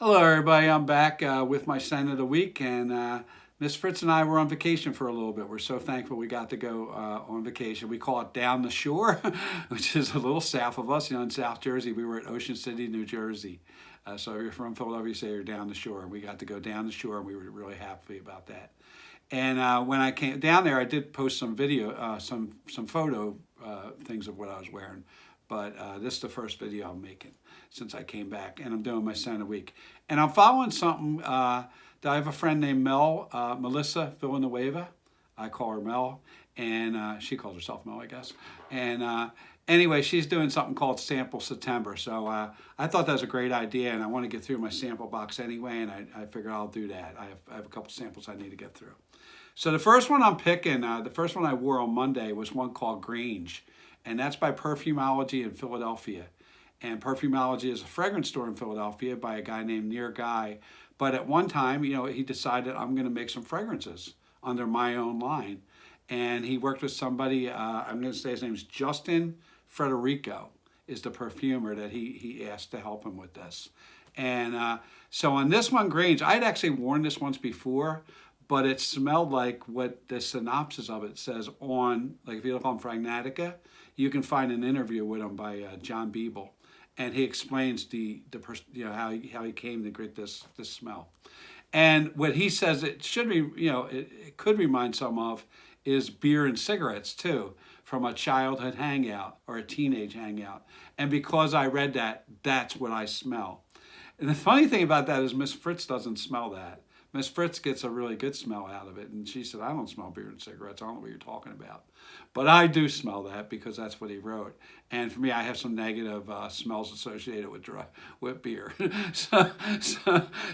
Hello, everybody. I'm back with my scent of the week, and Miss Fritz and I were on vacation for a little bit. We're so thankful we got to go on vacation. We call it down the shore, which is a little south of us. In South Jersey, we were at Ocean City, New Jersey. So if you're from Philadelphia, you say you're down the shore. And we got to go down the shore, and we were really happy about that. And when I came down there, I did post some video, some photo things of what I was wearing. But this is the first video I'm making since I came back, and I'm doing my scent of the week. And I'm following something. I have a friend named Melissa Villanueva. I call her Mel, and she calls herself Mel, I guess. And anyway, she's doing something called Sample September. So I thought that was a great idea, and I want to get through my sample box anyway, and I figured I'll do that. I have a couple samples I need to get through. So the first one I'm picking, the first one I wore on Monday was one called Grange, and that's by Perfumology in Philadelphia. And Perfumology is a fragrance store in Philadelphia by a guy named Near Guy. But at one time, he decided I'm going to make some fragrances under my own line. And he worked with somebody, I'm going to say his name's Justin Frederico, is the perfumer that he asked to help him with this. And so on this one, Grange, I'd actually worn this once before, but it smelled like what the synopsis of it says on, like if you look on Fragrancenet, you can find an interview with him by John Beeble. And he explains how he came to get this smell. And what he says it should be, it could remind some of is beer and cigarettes too, from a childhood hangout or a teenage hangout. And because I read that, that's what I smell. And the funny thing about that is Miss Fritz doesn't smell that. Miss Fritz gets a really good smell out of it. And she said, I don't smell beer and cigarettes. I don't know what you're talking about. But I do smell that because that's what he wrote. And for me, I have some negative smells associated with beer.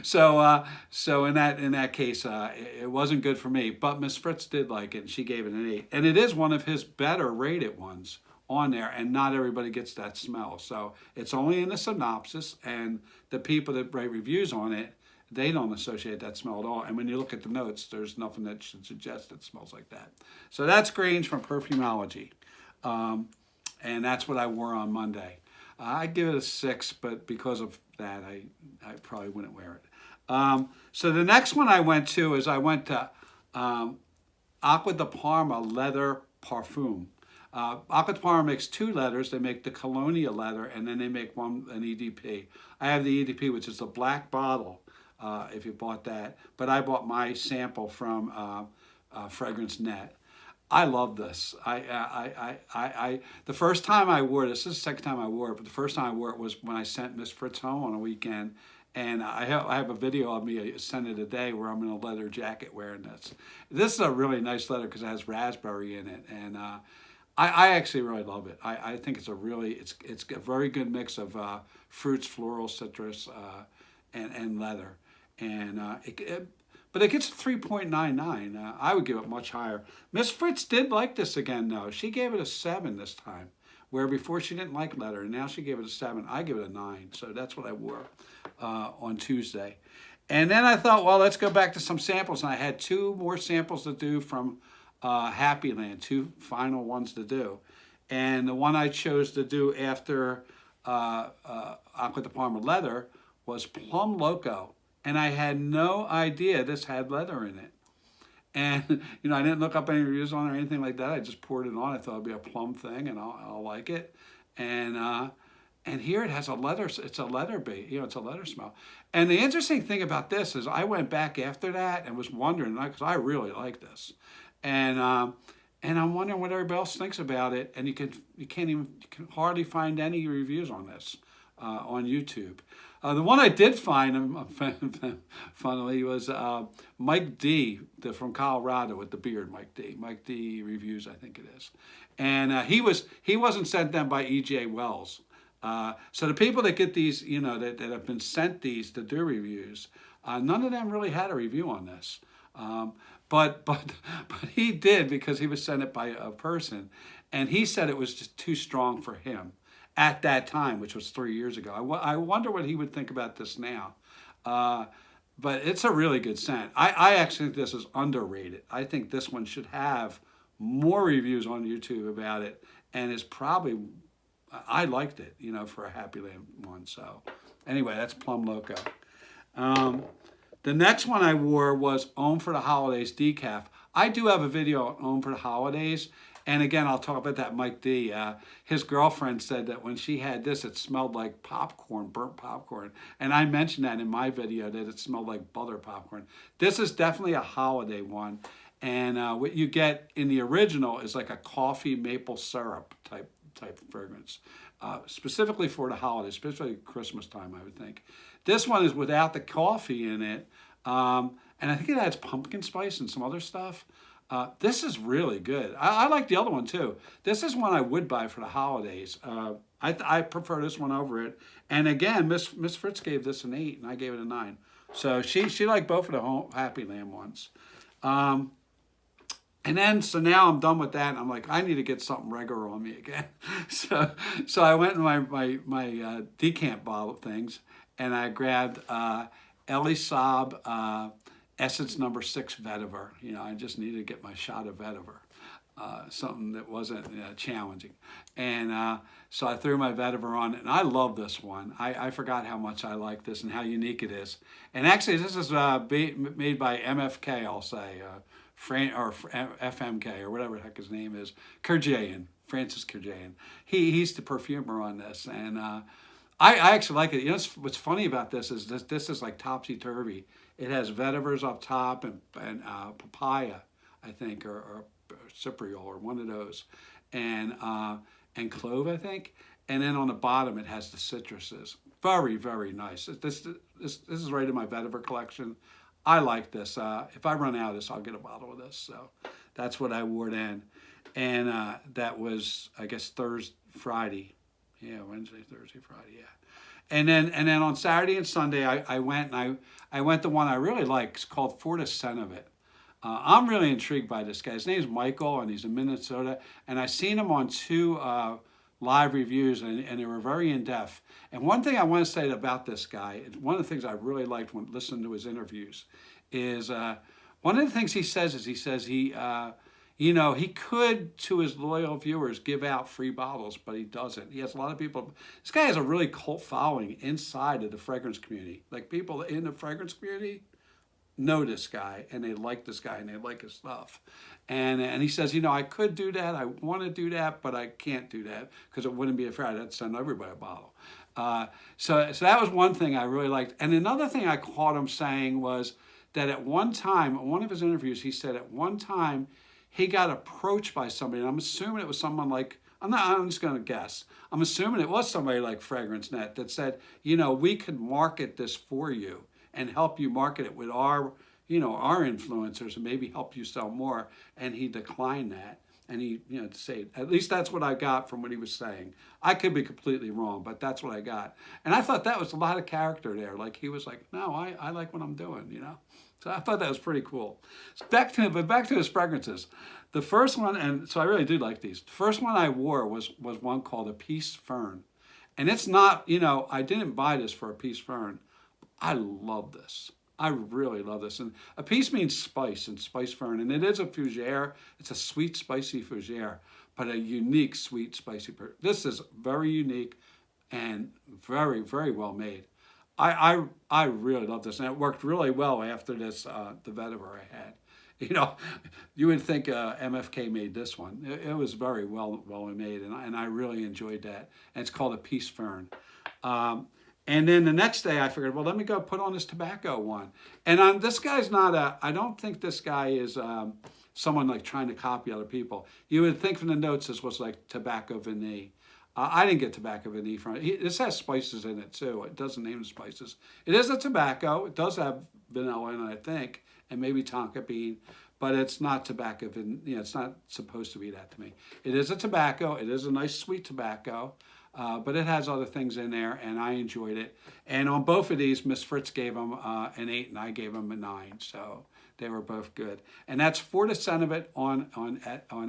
so in that case, it wasn't good for me. But Miss Fritz did like it, and she gave it an 8. And it is one of his better rated ones on there, and not everybody gets that smell. So it's only in the synopsis, and the people that write reviews on it, they don't associate that smell at all. And when you look at the notes, there's nothing that should suggest it smells like that. So that's Grange from Perfumology. And that's what I wore on Monday. I'd give it a 6, but because of that, I probably wouldn't wear it. So the next one I went to Aqua Parfum Leather Parfum. Aqua Parfum makes 2 leathers. They make the Colonia leather, and then they make an EDP. I have the EDP, which is the black bottle. If you bought that, but I bought my sample from Fragrancenet. I love this. The first time I wore this is the second time I wore it, but the first time I wore it was when I sent Miss Fritz home on a weekend, and I have a video of me sending it a day where I'm in a leather jacket wearing this. This is a really nice leather because it has raspberry in it, and I actually really love it. I think it's a very good mix of fruits, floral, citrus, and leather. And but it gets a 3.99. I would give it much higher. Miss Fritz did like this again, though. She gave it a 7 this time, where before she didn't like leather, and now she gave it a 7. I give it a 9, so that's what I wore on Tuesday. And then I thought, well, let's go back to some samples, and I had 2 more samples to do from Happyland, 2 final ones to do. And the one I chose to do after Aqua Parfum Leather was Plum Loco. And I had no idea this had leather in it. And, I didn't look up any reviews on it or anything like that. I just poured it on. I thought it'd be a plum thing, and I'll like it. And here it has a leather, it's a leather bait, it's a leather smell. And the interesting thing about this is I went back after that and was wondering, because I really like this. And I'm wondering what everybody else thinks about it. And you can hardly find any reviews on this on YouTube. The one I did find, funnily, was Mike D. From Colorado with the beard. Mike D. Reviews, I think it is, and he wasn't sent them by E.J. Wells. So the people that get these, that have been sent these to do reviews, none of them really had a review on this. But he did because he was sent it by a person, and he said it was just too strong for him at that time, which was 3 years ago. I wonder what he would think about this now. But it's a really good scent. I actually think this is underrated. I think this one should have more reviews on YouTube about it, and is probably, I liked it, for a Happyland one. So anyway, that's Plum Loco. The next one I wore was Homme for the Holidays Decaf. I do have a video on Homme for the Holidays. And again, I'll talk about that Mike D. His girlfriend said that when she had this, it smelled like popcorn, burnt popcorn. And I mentioned that in my video, that it smelled like butter popcorn. This is definitely a holiday one. And what you get in the original is like a coffee maple syrup type fragrance. Specifically for the holidays, especially Christmas time, I would think. This one is without the coffee in it. And I think it adds pumpkin spice and some other stuff. This is really good. I like the other one too. This is one I would buy for the holidays. I prefer this one over it. And again, Miss Fritz gave this an 8 and I gave it a 9. So she liked both of the Happyland ones. And then, so now I'm done with that. And I'm like, I need to get something regular on me again. So I went in my decant bottle of things and I grabbed Elie Saab Essence number 6 Vetiver. You know, I just needed to get my shot of Vetiver. Something that wasn't challenging. And so I threw my Vetiver on it, and I love this one. I forgot how much I like this and how unique it is. And actually, this is made by MFK, I'll say, or FMK, or whatever the heck his name is, Kurjayan, Francis Kurjayan. He's the perfumer on this, and I actually like it. You know, what's funny about this is this is like topsy-turvy. It has vetivers up top and papaya, I think, or cypriol, or one of those, and clove, I think. And then on the bottom, it has the citruses. Very, very nice. This is right in my vetiver collection. I like this. If I run out of this, I'll get a bottle of this. So that's what I wore then. And that was, I guess, Friday. Yeah, Wednesday, Thursday, Friday, yeah. And then on Saturday and Sunday, I went the one I really like. It's called Forthescentofit. I'm really intrigued by this guy. His name's Michael, and he's in Minnesota. And I seen him on 2 live reviews, and they were very in-depth. And one thing I want to say about this guy, one of the things I really liked when listening to his interviews, is one of the things he says is he could, to his loyal viewers, give out free bottles, but he doesn't. He has a lot of people. This guy has a really cult following inside of the fragrance community. Like, people in the fragrance community know this guy, and they like this guy, and they like his stuff. And he says, I could do that. I want to do that, but I can't do that because it wouldn't be fair. I'd send everybody a bottle. So that was one thing I really liked. And another thing I caught him saying was that at one time, in one of his interviews, he said at one time he got approached by somebody, and I'm assuming it was someone like, I'm just going to guess. I'm assuming it was somebody like Fragrancenet that said, we could market this for you and help you market it with our influencers and maybe help you sell more. And he declined that. And he, to say, at least that's what I got from what he was saying. I could be completely wrong, but that's what I got. And I thought that was a lot of character there. Like, he was like, no, I like what I'm doing, So I thought that was pretty cool. So back to his fragrances. The first one, and so I really do like these. The first one I wore was one called Epice Fern. And it's not, I didn't buy this for Epice Fern. I love this. I really love this. And Epice means spice and spice fern. And it is a fougere. It's a sweet, spicy fougere, but a unique, sweet, spicy. This is very unique and very, very well made. I really love this. And it worked really well after this, the vetiver I had. You would think MFK made this one. It was very well made, and I really enjoyed that. And it's called Epice Fern. And then the next day I figured, well, let me go put on this tobacco one. And this guy's not I don't think this guy is someone like trying to copy other people. You would think from the notes this was like tobacco vanille. I didn't get tobacco vanille from it. This has spices in it too. It doesn't name the spices. It is a tobacco. It does have vanilla in it, I think, and maybe tonka bean. But it's not tobacco vanille. It's not supposed to be that to me. It is a tobacco. It is a nice sweet tobacco. But it has other things in there, and I enjoyed it. And on both of these, Miss Fritz gave them an 8, and I gave them a 9. So they were both good. And that's Forthescentofit on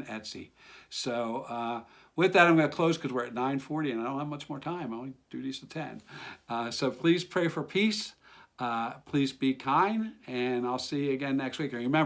Etsy. So with that, I'm going to close because we're at 9:40, and I don't have much more time. I only do these to 10. So please pray for peace. Please be kind, and I'll see you again next week. And remember,